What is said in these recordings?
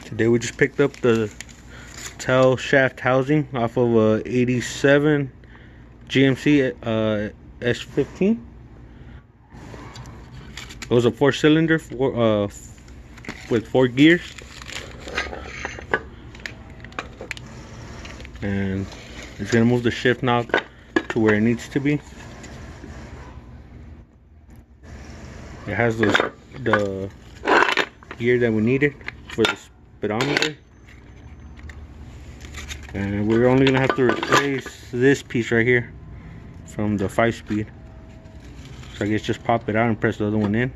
Today we just picked up the Tailshaft housing off of a 87 GMC S15. It was a 4-cylinder with 4 gears, and it's gonna move the shift knob to where it needs to be. It has the gear that we needed for the speedometer, and we're only gonna have to replace this piece right here from the 5-speed. So I guess just pop it out and press the other one in.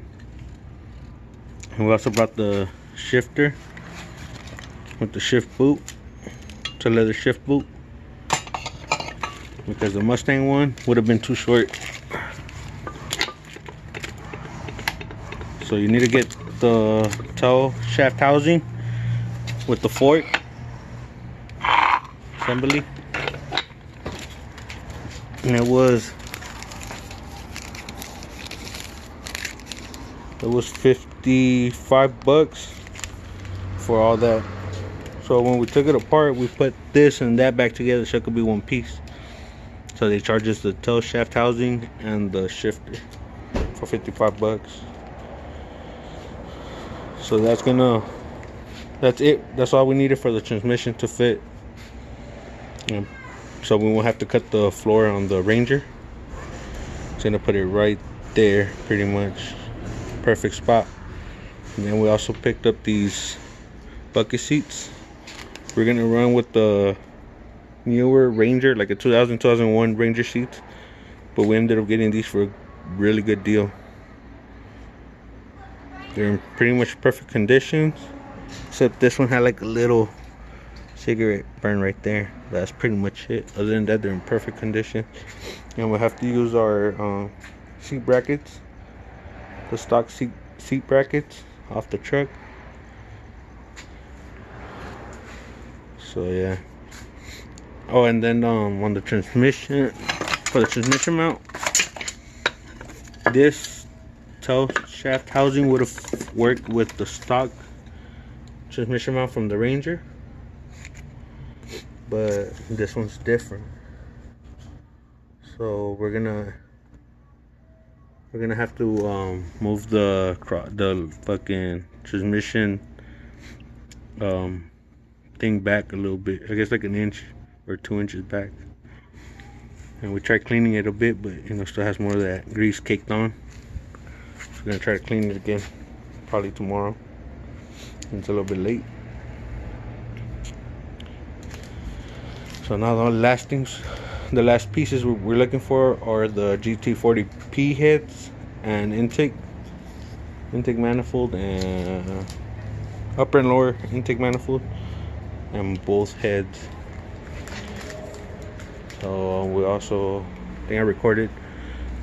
And we also brought the shifter with the shift boot. It's a leather shift boot, because the Mustang one would have been too short. So you need to get the Tailshaft housing with the fork assembly, and it was $55 for all that. So when we took it apart, we put this and that back together so it could be one piece. So they charge us the Tailshaft housing and the shifter for $55. So that's it. That's all we needed for the transmission to fit. So we won't have to cut the floor on the Ranger. It's gonna put it right there, pretty much perfect spot. And then we also picked up these bucket seats. We're gonna run with the newer Ranger, like a 2001 Ranger seats, but we ended up getting these for a really good deal. They're in pretty much perfect conditions, except this one had like a little cigarette burn right there. That's pretty much it. Other than that, they're in perfect condition. And we'll have to use our seat brackets, the stock seat brackets off the truck. So yeah. Oh, and then on the transmission, for the transmission mount, this Tailshaft housing would have worked with the stock transmission mount from the Ranger, but this one's different. So we're gonna have to move the fucking transmission thing back a little bit. I guess like an inch or 2 inches back. And we tried cleaning it a bit, but you know, still has more of that grease caked on. So we're gonna try to clean it again, probably tomorrow. It's a little bit late. So now the last pieces we're looking for are the GT40P heads and intake manifold, and upper and lower intake manifold, and both heads. So we also, I think I recorded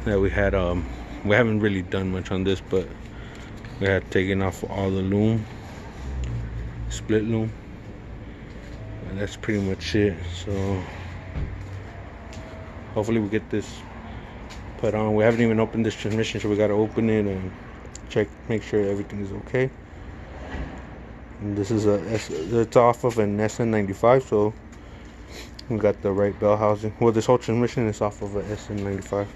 that we haven't really done much on this, but we had taken off all the loom, split loom, and that's pretty much it. So hopefully we get this put on. We haven't even opened this transmission, so we got to open it and check, make sure everything is okay. And this is it's off of an SN95, so we got the right bell housing. Well, this whole transmission is off of a SN95.